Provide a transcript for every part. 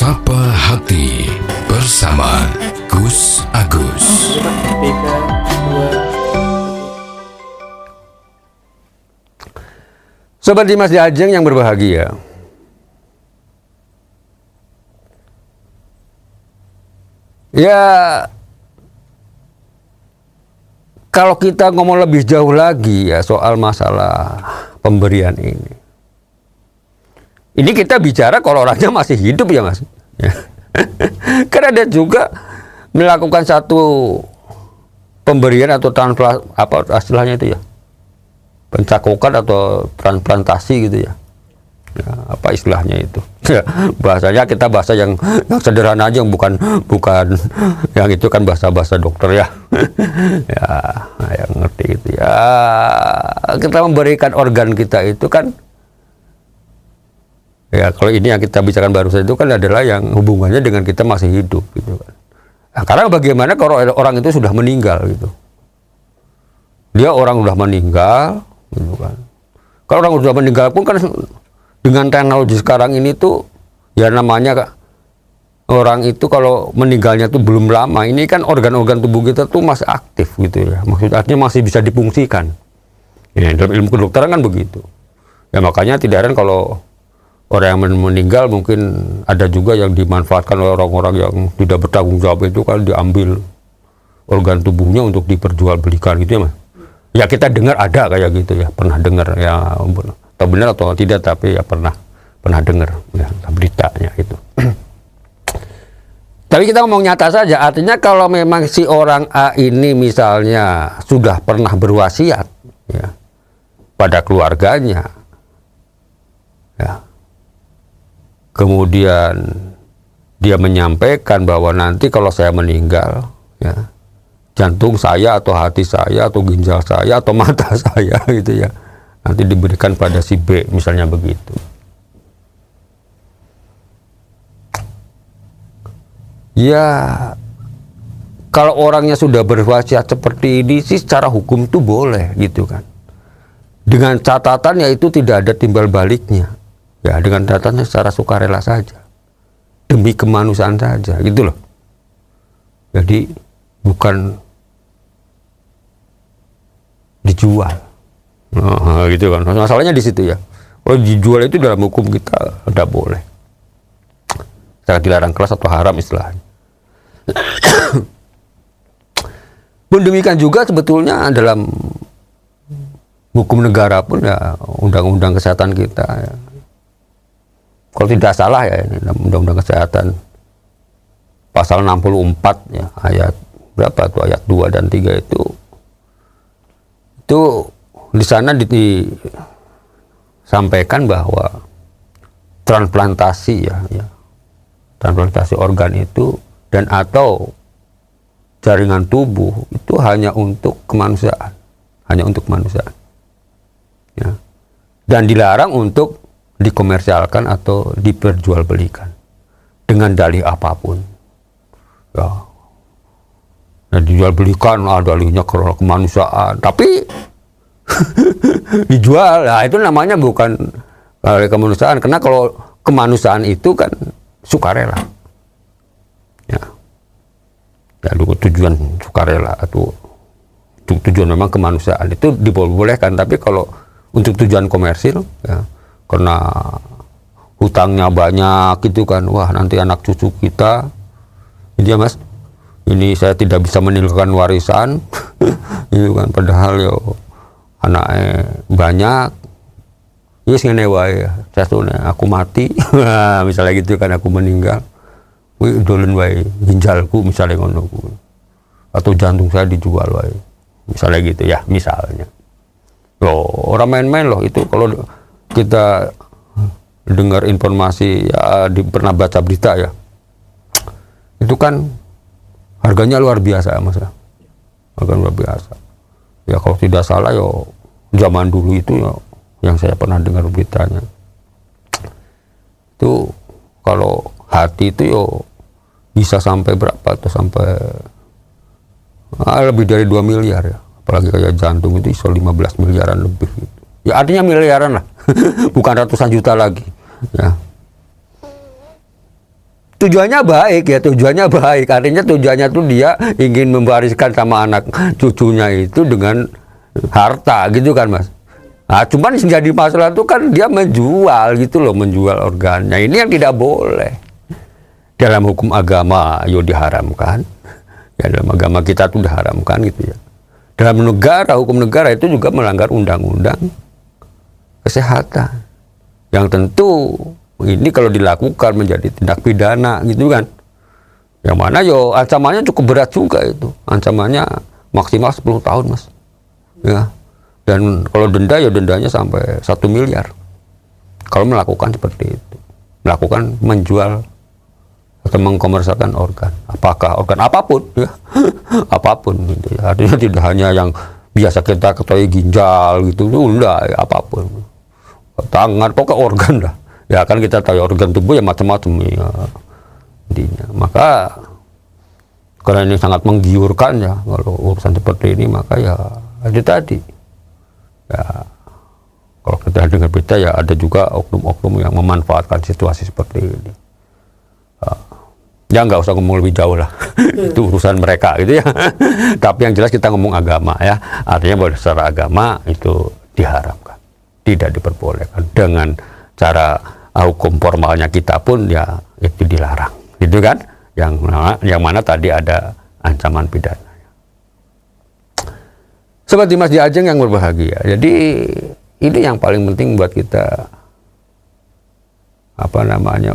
Sapa Hati bersama Gus Agus. Sobat Dimas Diajeng yang berbahagia, ya kalau kita ngomong lebih jauh lagi ya soal masalah pemberian ini kita bicara kalau orangnya masih hidup ya Mas. Karena ada juga melakukan satu pemberian atau transplantasi, apa istilahnya itu ya, pencakokan atau transplantasi gitu ya. Ya, apa istilahnya itu? Ya, bahasanya kita bahasa yang sederhana aja, bukan yang itu kan bahasa dokter ya. Ya, yang ngerti itu ya. Kita memberikan organ kita itu kan, ya kalau ini yang kita bicarakan barusan itu kan adalah yang hubungannya dengan kita masih hidup gitu kan. Nah, karena bagaimana kalau orang itu sudah meninggal gitu? Dia orang sudah meninggal gitu kan. Kalau orang sudah meninggal pun kan dengan teknologi sekarang ini tuh ya namanya orang itu kalau meninggalnya tuh belum lama, ini kan organ-organ tubuh kita tuh masih aktif gitu ya. Maksudnya masih bisa difungsikan. Ya, dalam ilmu kedokteran kan begitu. Ya makanya tidak heran kalau orang yang meninggal mungkin ada juga yang dimanfaatkan oleh orang-orang yang tidak bertanggung jawab, itu kan diambil organ tubuhnya untuk diperjualbelikan gitu ya Mas. Ya kita dengar ada kayak gitu ya, pernah dengar ya, atau benar atau tidak, tapi ya pernah dengar ya beritanya itu. Tapi kita ngomong nyata saja, artinya kalau memang si orang A ini misalnya sudah pernah berwasiat ya pada keluarganya, ya kemudian dia menyampaikan bahwa nanti kalau saya meninggal ya, jantung saya atau hati saya atau ginjal saya atau mata saya gitu ya, nanti diberikan pada si B misalnya begitu. Ya kalau orangnya sudah berwasiat seperti ini sih secara hukum tuh boleh gitu kan, dengan catatan yaitu tidak ada timbal baliknya ya, dengan catatannya secara sukarela saja, demi kemanusiaan saja gitu loh. Jadi bukan dijual. Nah, gitu kan. Masalahnya di situ ya. Kalau dijual itu dalam hukum kita tidak boleh. Sangat dilarang, keras atau haram istilahnya. Pun demikian juga sebetulnya dalam hukum negara pun ya, undang-undang kesehatan kita ya. Kalau tidak salah ya, ini undang-undang kesehatan pasal 64 ya, ayat berapa tuh, ayat 2 dan 3 itu di sana disampaikan bahwa transplantasi ya, transplantasi organ itu dan atau jaringan tubuh itu hanya untuk kemanusiaan, ya, dan dilarang untuk dikomersialkan atau diperjualbelikan dengan dalih apapun, ya. Nah, dijualbelikan dalihnya karena kemanusiaan, tapi dijual, nah itu namanya bukan kemanusiaan, karena kalau kemanusiaan itu kan sukarela ya, tujuan sukarela atau tujuan memang kemanusiaan itu dibolehkan. Tapi kalau untuk tujuan komersil ya, karena hutangnya banyak gitu kan, wah nanti anak cucu kita ini ya Mas, ini saya tidak bisa meninggalkan warisan gitu kan, padahal yo anaknya banyak, yes ngene wae aku mati misalnya gitu kan, aku meninggal kuwi dolen wae ginjalku misalnya ngono, atau jantung saya dijual wae misalnya gitu ya, misalnya loh, orang main-main loh itu. Kalau kita dengar informasi ya, pernah baca berita ya, itu kan harganya luar biasa Mas, harga luar biasa ya. Kalau tidak salah yo zaman dulu itu ya, yang saya pernah dengar beritanya itu kalau hati itu yo bisa sampai berapa tuh, sampai lebih dari 2 miliar ya, apalagi kayak jantung itu iso 15 miliaran lebih gitu. Ya artinya miliaran lah bukan ratusan juta lagi ya. tujuannya baik ya, tujuannya baik. Artinya tujuannya tuh dia ingin mewariskan sama anak cucunya itu dengan harta gitu kan Mas. Nah, cuman yang jadi masalah itu kan dia menjual gitu loh, menjual organnya. Ini yang tidak boleh. Dalam hukum agama yo diharamkan. Ya dalam agama kita tuh diharamkan gitu ya. Dalam negara, hukum negara itu juga melanggar undang-undang kesehatan. Yang tentu ini kalau dilakukan menjadi tindak pidana gitu kan. Yang mana yo ancamannya cukup berat juga itu. Ancamannya maksimal 10 tahun Mas. Ya. Dan kalau denda ya dendanya sampai 1 miliar. Kalau melakukan seperti itu. Melakukan menjual atau mengkomersialkan organ. Apakah organ apapun ya. Apapun gitu ya. Artinya tidak hanya yang biasa kita ketahui ginjal gitu, enggak ya, apapun. Tangan, pokoknya organ dah. Ya kan kita tahu organ tubuh ya macam-macam ya. Intinya. Maka karena ini sangat menggiurkan ya kalau urusan seperti ini, maka ya itu tadi. Ya kalau kita dengar berita ya ada juga oknum-oknum yang memanfaatkan situasi seperti ini. Ya nggak usah ngomong lebih jauh lah. Itu urusan mereka gitu ya. Tapi yang jelas kita ngomong agama ya. Artinya bahwa secara agama itu diharamkan, tidak diperbolehkan. Dengan cara hukum formalnya kita pun ya itu dilarang, gitu kan? Yang mana tadi ada ancaman pidana. Sobat Dimas Di Ajeng yang berbahagia. Jadi ini yang paling penting buat kita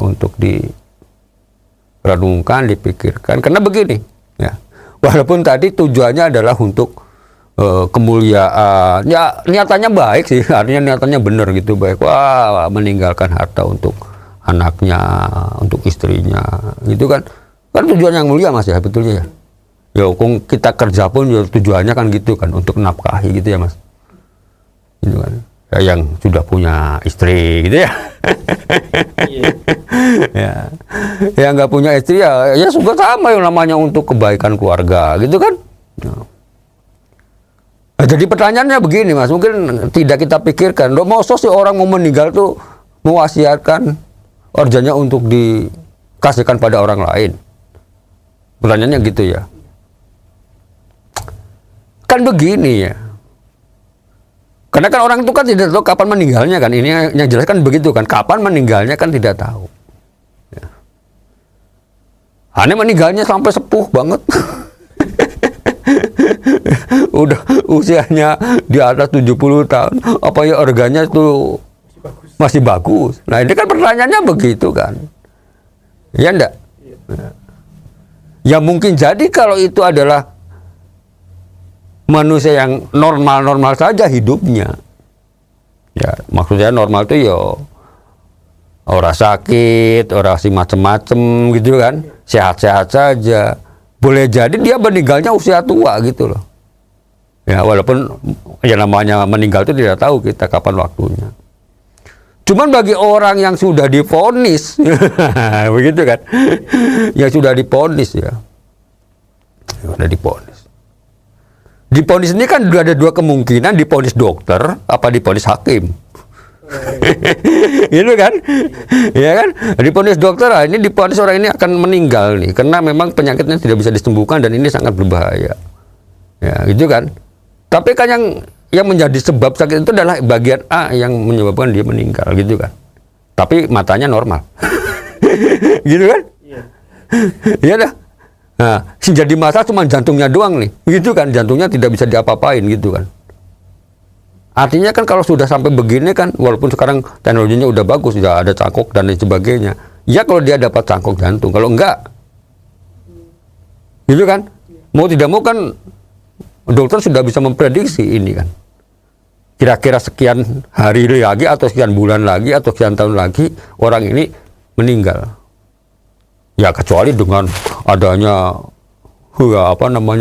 untuk renungkan, dipikirkan. Karena begini, ya, walaupun tadi tujuannya adalah untuk kemuliaan, ya niatannya baik sih, artinya niatannya benar gitu, baik. Wah, meninggalkan harta untuk anaknya, untuk istrinya, gitu kan? Kan tujuan yang mulia Mas ya, betulnya ya. Ya, kita kerja pun ya, tujuannya kan gitu kan, untuk nafkahi gitu ya Mas. Gitu kan? Ya, yang sudah punya istri gitu ya. Ya, yang nggak punya istri ya juga sama yang namanya untuk kebaikan keluarga gitu kan. Nah, jadi pertanyaannya begini Mas, mungkin tidak kita pikirkan, mau sih orang mau meninggal tuh mewasiatkan organnya untuk dikasihkan pada orang lain. Pertanyaannya gitu ya. Kan begini ya. Karena kan orang itu kan tidak tahu kapan meninggalnya kan. Ini yang jelas kan begitu kan. Kapan meninggalnya kan tidak tahu. Ya. Aneh meninggalnya sampai sepuh banget. Udah usianya di atas 70 tahun. Apa ya organnya itu masih bagus. Nah ini kan pertanyaannya begitu kan. Ya enggak? Ya mungkin jadi kalau itu adalah manusia yang normal-normal saja hidupnya. Ya, maksudnya normal itu ya orang sakit, orang si macem-macem gitu kan, sehat-sehat saja. Boleh jadi dia meninggalnya usia tua gitu loh. Ya, walaupun ya namanya meninggal itu tidak tahu kita kapan waktunya. Cuman bagi orang yang sudah divonis, begitu kan, yang sudah divonis ya, sudah divonis. Divonis ini kan ada dua kemungkinan, divonis dokter apa divonis hakim. Gitu kan? Ya kan? Divonis dokter, ini divonis orang ini akan meninggal nih karena memang penyakitnya tidak bisa disembuhkan dan ini sangat berbahaya. Ya, gitu kan? Tapi kan yang menjadi sebab sakit itu adalah bagian A yang menyebabkan dia meninggal, gitu kan? Tapi matanya normal. Gitu kan? Iya dah. Nah, jadi masalah cuma jantungnya doang nih, gitu kan, jantungnya tidak bisa diapa-apain gitu kan. Artinya kan kalau sudah sampai begini kan, walaupun sekarang teknologinya udah bagus, sudah ada cangkok dan lain sebagainya, ya kalau dia dapat cangkok jantung, kalau enggak, gitu kan, mau tidak mau kan dokter sudah bisa memprediksi ini kan, kira-kira sekian hari lagi atau sekian bulan lagi atau sekian tahun lagi orang ini meninggal. Ya kecuali dengan adanya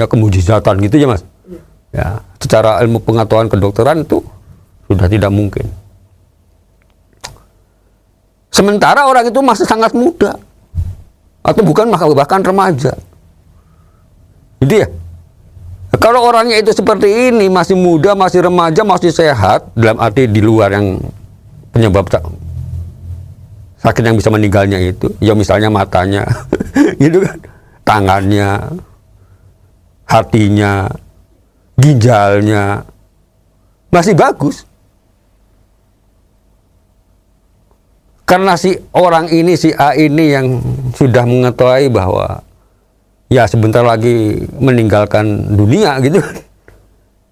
kemujizatan gitu ya Mas. Ya, secara ilmu pengetahuan kedokteran itu sudah tidak mungkin. Sementara orang itu masih sangat muda atau bukan bahkan remaja. Jadi ya, kalau orangnya itu seperti ini, masih muda, masih remaja, masih sehat, dalam arti di luar yang penyebab sakit yang bisa meninggalnya itu, ya misalnya matanya, gitu kan, tangannya, hatinya, ginjalnya, masih bagus. Karena si orang ini, si A ini yang sudah mengetahui bahwa ya sebentar lagi meninggalkan dunia gitu.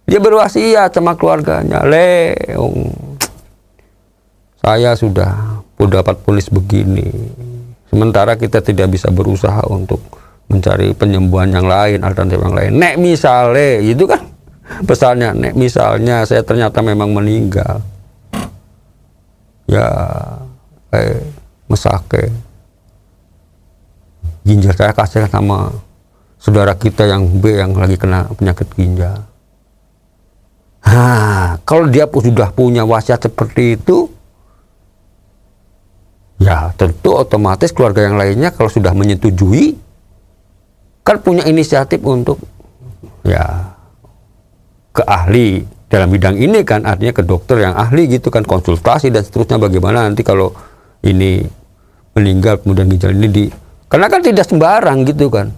Dia berwasiat sama keluarganya, saya sudah dapat vonis begini. Sementara kita tidak bisa berusaha untuk mencari penyembuhan yang lain, alternatif yang lain. Nek misalnya, gitu kan pesannya, nek misalnya saya ternyata memang meninggal. Ya, mesake ginjal saya kasih sama saudara kita yang B yang lagi kena penyakit ginjal. Kalau dia sudah punya wasiat seperti itu, ya tentu otomatis keluarga yang lainnya kalau sudah menyetujui kan punya inisiatif untuk ya ke ahli dalam bidang ini kan, artinya ke dokter yang ahli gitu kan, konsultasi dan seterusnya bagaimana nanti kalau ini meninggal kemudian ginjal ini karena kan tidak sembarang gitu kan,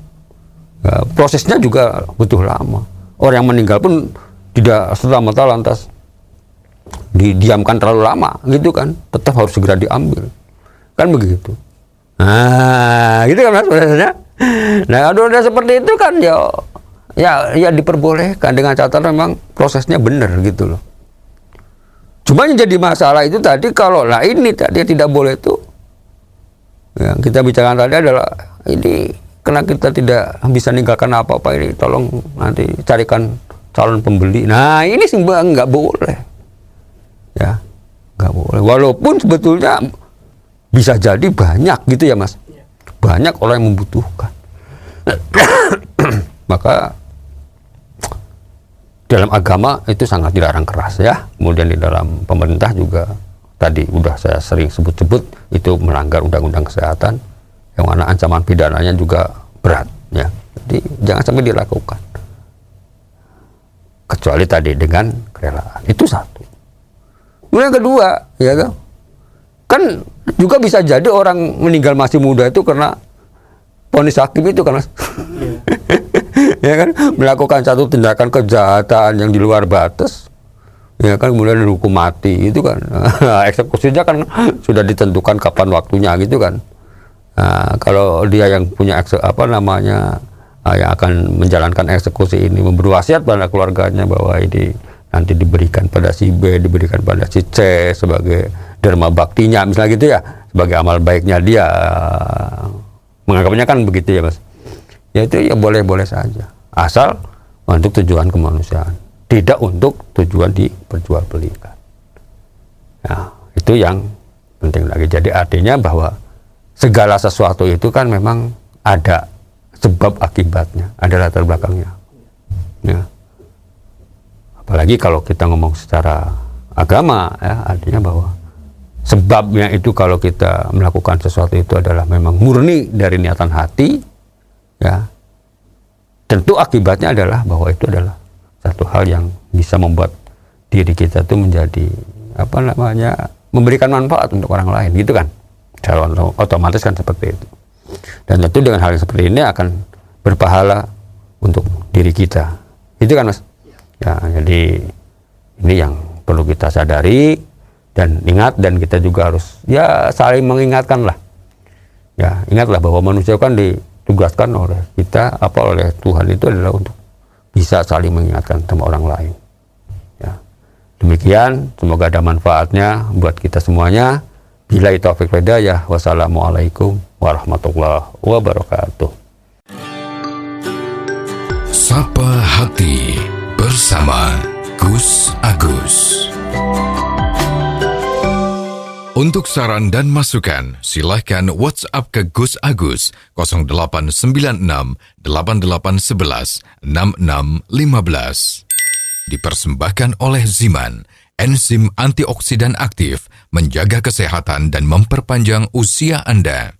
ya, prosesnya juga butuh lama. Orang yang meninggal pun tidak serta-merta lantas didiamkan terlalu lama gitu kan, tetap harus segera diambil kan begitu. Gitu kan mas prosesnya. Nah kalau udah seperti itu kan ya diperbolehkan dengan catatan memang prosesnya benar gitu loh. Cuma yang jadi masalah itu tadi kalau ini tadi tidak boleh itu yang kita bicarakan tadi adalah ini karena kita tidak bisa meninggalkan apa-apa ini, tolong nanti carikan calon pembeli. Nah ini sih nggak boleh ya, nggak boleh, walaupun sebetulnya bisa jadi banyak gitu ya mas, banyak orang yang membutuhkan. Maka dalam agama itu sangat dilarang keras ya. Kemudian di dalam pemerintah juga tadi udah saya sering sebut-sebut itu melanggar undang-undang kesehatan yang mana ancaman pidananya juga berat ya. Jadi jangan sampai dilakukan. Kecuali tadi dengan kerelaan. Itu satu. Kemudian yang kedua ya kan juga bisa jadi orang meninggal masih muda itu karena vonis hakim itu kan mas. Ya kan melakukan satu tindakan kejahatan yang di luar batas ya kan, kemudian dihukum mati itu kan. Eksekusinya kan sudah ditentukan kapan waktunya gitu kan. Kalau dia yang punya yang akan menjalankan eksekusi ini memberi wasiat pada keluarganya bahwa ini nanti diberikan pada si B, diberikan pada si C sebagai dharma baktinya misalnya gitu ya, sebagai amal baiknya dia, menganggapnya kan begitu ya mas. Ya itu ya boleh-boleh saja, asal untuk tujuan kemanusiaan, tidak untuk tujuan diperjualbelikan. Nah itu yang penting lagi. Jadi artinya bahwa segala sesuatu itu kan memang ada sebab akibatnya, ada latar belakangnya ya. Apalagi kalau kita ngomong secara agama ya, artinya bahwa sebabnya itu kalau kita melakukan sesuatu itu adalah memang murni dari niatan hati ya, tentu akibatnya adalah bahwa itu adalah satu hal yang bisa membuat diri kita itu menjadi memberikan manfaat untuk orang lain gitu kan, secara otomatis kan seperti itu. Dan tentu dengan hal yang seperti ini akan berpahala untuk diri kita itu kan mas ya. Jadi ini yang perlu kita sadari dan ingat, dan kita juga harus ya saling mengingatkan lah ya. Ingatlah bahwa manusia kan ditugaskan oleh kita oleh Tuhan itu adalah untuk bisa saling mengingatkan sama orang lain ya. Demikian, semoga ada manfaatnya buat kita semuanya. Billahi taufiq wal hidayah. Wassalamualaikum warahmatullahi wabarakatuh. Sapa Hati bersama Gus Agus. Untuk saran dan masukan, silahkan WhatsApp ke Gus Agus 0896 8811 6615. Dipersembahkan oleh Ziman, enzim antioksidan aktif, menjaga kesehatan dan memperpanjang usia Anda.